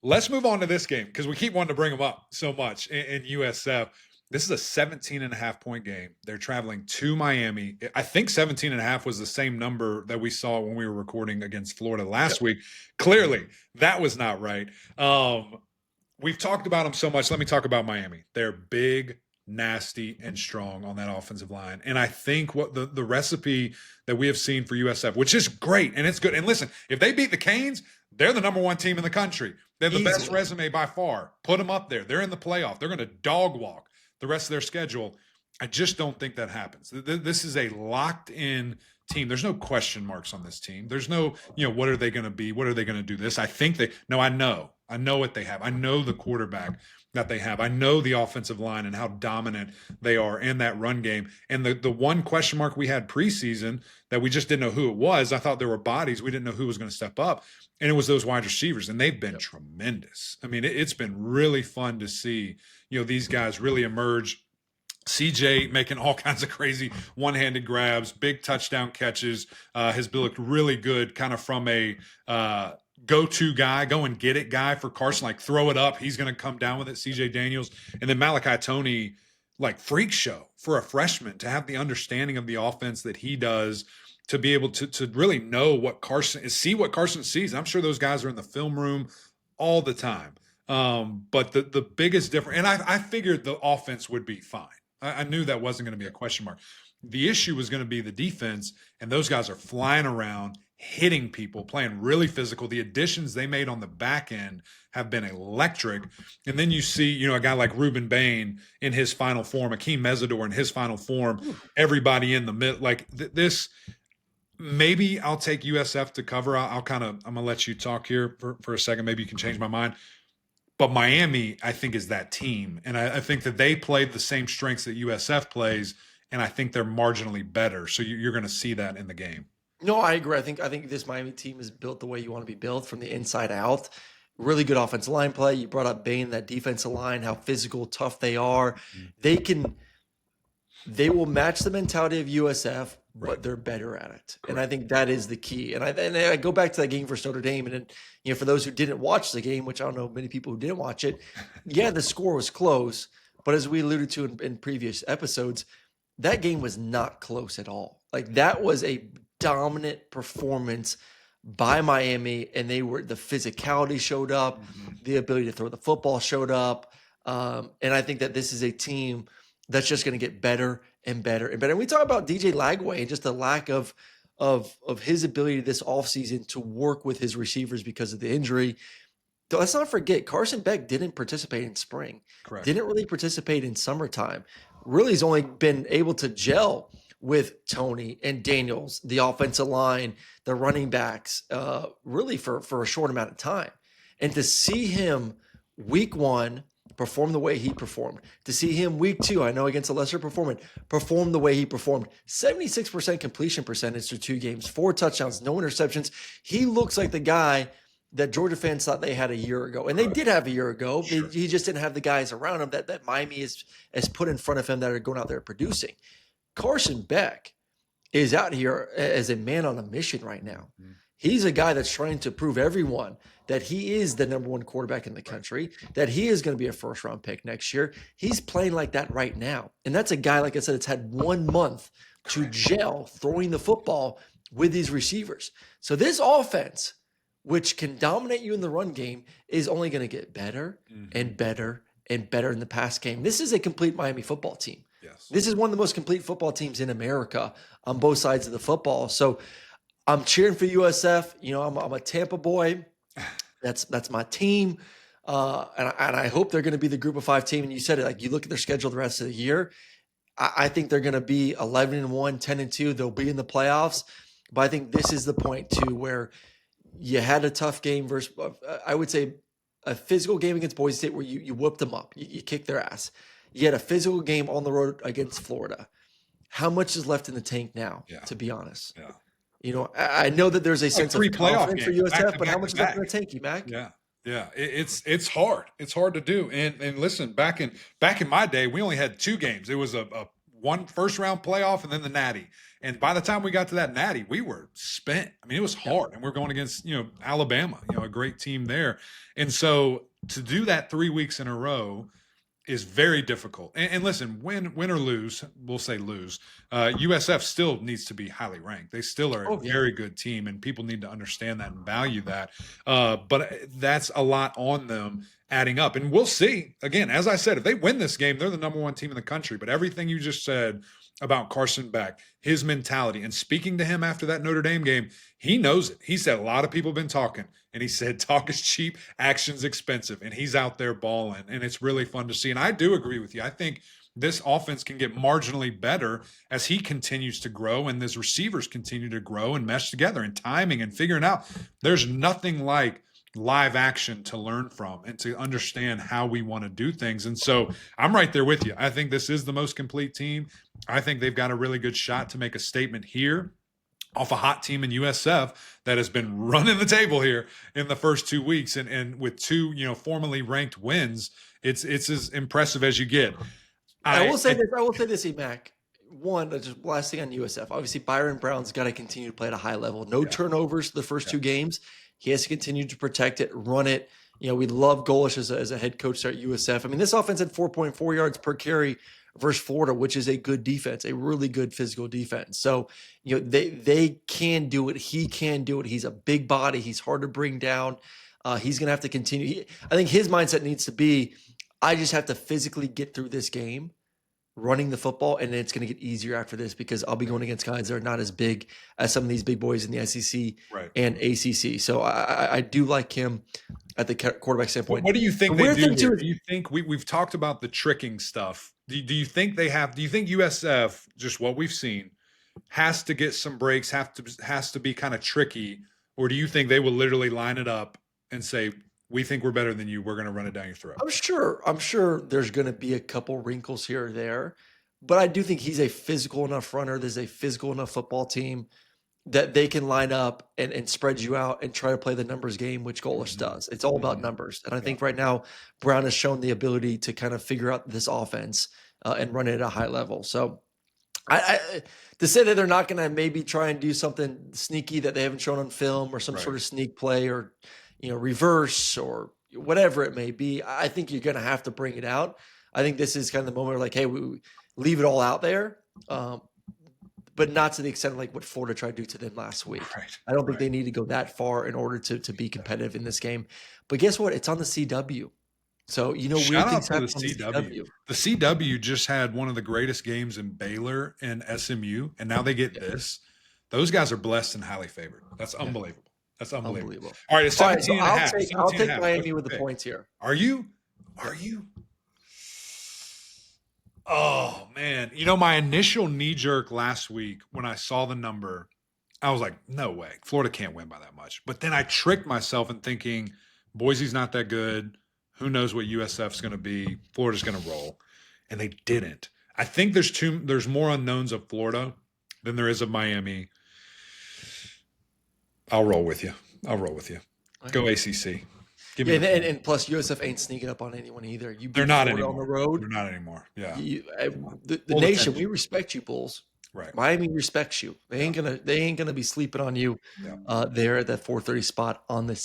Let's move on to this game because we keep wanting to bring them up so much in USF. This is a 17.5-point game. They're traveling to Miami. I think 17.5 was the same number that we saw when we were recording against Florida last week. Clearly, that was not right. We've talked about them so much. Let me talk about Miami. They're big, nasty, and strong on that offensive line. And I think what the recipe that we have seen for USF, which is great, and it's good. And listen, if they beat the Canes, they're the number one team in the country. They're the best resume by far. Put them up there. They're in the playoff. They're going to dog walk the rest of their schedule. I just don't think that happens. This is a locked-in team. There's no question marks on this team. There's no, what are they going to be? What are they going to do this? I think I know what they have. I know the quarterback that they have. I know the offensive line and how dominant they are in that run game. And the one question mark we had preseason that we just didn't know who it was, I thought there were bodies. We didn't know who was going to step up. And it was those wide receivers, and they've been tremendous. I mean, it's been really fun to see, these guys really emerge. CJ making all kinds of crazy one-handed grabs, big touchdown catches, has looked really good kind of from a go-to guy, go and get it guy for Carson, like throw it up. He's going to come down with it, CJ Daniels. And then Malachi Toney, like freak show for a freshman to have the understanding of the offense that he does, to be able to really know what Carson is, see what Carson sees. I'm sure those guys are in the film room all the time. But the biggest difference, and I figured the offense would be fine. I knew that wasn't going to be a question mark. The issue was going to be the defense, and those guys are flying around, hitting people, playing really physical. The additions they made on the back end have been electric. And then you see, a guy like Ruben Bain in his final form, Akeem Mesidor in his final form, everybody in the mid, like this. Maybe I'll take USF to cover. I'm going to let you talk here for a second. Maybe you can change my mind. But Miami, I think, is that team. And I think that they played the same strengths that USF plays, and I think they're marginally better. So you're going to see that in the game. No, I agree. I think this Miami team is built the way you want to be built from the inside out. Really good offensive line play. You brought up Bain, that defensive line, how physical, tough they are. They will match the mentality of USF, but they're better at it. Correct. And I think that is the key. And I go back to that game versus Notre Dame. And then, for those who didn't watch the game, which I don't know many people who didn't watch it, the score was close. But as we alluded to in previous episodes, that game was not close at all. Like, that was a dominant performance by Miami, and the physicality showed up, the ability to throw the football showed up. And I think that this is a team that's just going to get better and better and better. And we talk about DJ Lagway and just the lack of his ability this offseason to work with his receivers because of the injury. Let's not forget, Carson Beck didn't participate in spring. Correct. Didn't really participate in summertime. Really has only been able to gel with Toney and Daniels, the offensive line, the running backs, really for a short amount of time. And to see him week one perform the way he performed, to see him week two, I know against a lesser performance, perform the way he performed, 76% completion percentage through 2 games, 4 touchdowns, no interceptions. He looks like the guy that Georgia fans thought they had a year ago. And they did have a year ago. Sure. He just didn't have the guys around him that Miami has put in front of him that are going out there producing. Carson Beck is out here as a man on a mission right now. He's a guy that's trying to prove everyone that he is the number 1 quarterback in the country, that he is going to be a first-round pick next year. He's playing like that right now. And that's a guy, like I said, it's had 1 month to gel throwing the football with these receivers. So this offense, which can dominate you in the run game, is only going to get better and better and better in the pass game. This is a complete Miami football team. Yes. This is one of the most complete football teams in America on both sides of the football. So I'm cheering for USF. I'm a Tampa boy. That's my team. And I hope they're going to be the group of 5 team. And you said it, like, you look at their schedule the rest of the year. I think th're going to be 11-1, 10-2. They'll be in the playoffs. But I think this is the point too, where you had a tough game versus, I would say, a physical game against Boise State where you whooped them up. You kicked their ass. You had a physical game on the road against Florida. How much is left in the tank now, to be honest? Yeah. I know that there's a sense of confidence for USF, but how much is left in the tank, Mac? Yeah. It's hard. It's hard to do. And listen, back in my day, we only had 2 games. It was a one first-round playoff and then the Natty. And by the time we got to that Natty, we were spent. I mean, it was hard. And we're going against, Alabama, a great team there. And so to do that 3 weeks in a row is very difficult. And listen, win or lose, we'll say lose. USF still needs to be highly ranked. They still are a very good team, and people need to understand that and value that. But that's a lot on them adding up. And we'll see. Again, as I said, if they win this game, they're the number one team in the country. But everything you just said about Carson Beck, his mentality, and speaking to him after that Notre Dame game, he knows it. He said a lot of people have been talking, and he said talk is cheap, action's expensive, and he's out there balling, and it's really fun to see. And I do agree with you. I think this offense can get marginally better as he continues to grow and his receivers continue to grow and mesh together, and timing and figuring out. There's nothing like live action to learn from and to understand how we want to do things. And so I'm right there with you. I think this is the most complete team. I think they've got a really good shot to make a statement here off a hot team in USF that has been running the table here in the first 2 weeks. And with two, formally ranked wins, it's as impressive as you get. I will say this, Mac. One, just last thing on USF. Obviously, Byron Brown's got to continue to play at a high level. No turnovers the first 2 games. He has to continue to protect it, run it. We love Golish as a head coach there at USF. I mean, this offense had 4.4 yards per carry versus Florida, which is a good defense, a really good physical defense. So, they can do it. He can do it. He's a big body. He's hard to bring down. He's going to have to continue. I think his mindset needs to be, I just have to physically get through this game, running the football, and then it's going to get easier after this because I'll be going against guys that are not as big as some of these big boys in the SEC and ACC. So I do like him at the quarterback standpoint. What do you think they do? Do you think we've talked about the tricking stuff? Do you think they have? Do you think USF, just what we've seen, has to get some breaks? Has to be kind of tricky, or do you think they will literally line it up and say, we think we're better than you, we're going to run it down your throat? I'm sure there's going to be a couple wrinkles here or there, but I do think he's a physical enough runner. There's a physical enough football team that they can line up and spread you out and try to play the numbers game, which Golish does. It's all about numbers. And I think right now Brown has shown the ability to kind of figure out this offense and run it at a high level. So I to say that they're not going to maybe try and do something sneaky that they haven't shown on film or some sort of sneak play or reverse or whatever it may be, I think you're going to have to bring it out. I think this is kind of the moment where like, hey, we leave it all out there, but not to the extent of like what Florida tried to do to them last week. I don't think they need to go that far in order to be competitive in this game. But guess what? It's on the CW. So, weird things happen on the CW. The CW just had one of the greatest games in Baylor and SMU, and now they get this. Those guys are blessed and highly favored. That's unbelievable. That's unbelievable. All right, it's 17 and a half. I'll take Miami with the points here. Are you? Oh, man. My initial knee-jerk last week when I saw the number, I was like, no way. Florida can't win by that much. But then I tricked myself in thinking Boise's not that good. Who knows what USF's going to be? Florida's going to roll. And they didn't. I think there's more unknowns of Florida than there is of Miami. I'll roll with you. Go ACC. And plus USF ain't sneaking up on anyone either. They're not anymore. On the road. They're not anymore. Yeah. The nation, we respect you, Bulls. Right. Miami respects you. They ain't gonna be sleeping on you there at that 4:30 spot on this